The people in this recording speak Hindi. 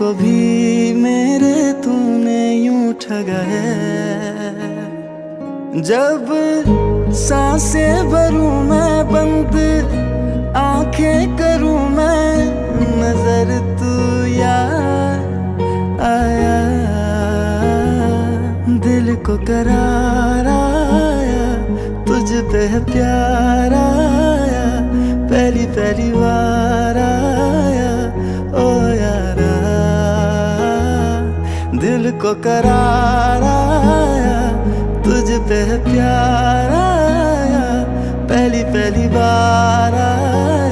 को भी मेरे तूने यूं ठगा है। जब सांसें भरूं मैं बंद आंखें करूं मैं, नजर तू यार आया। दिल को करार आया, तुझ पे है प्यार आया, पहली पहली बार आया ओ यारा। दिल को करार आया, तुझ पे है प्यार आया, पहली पहली बार आया।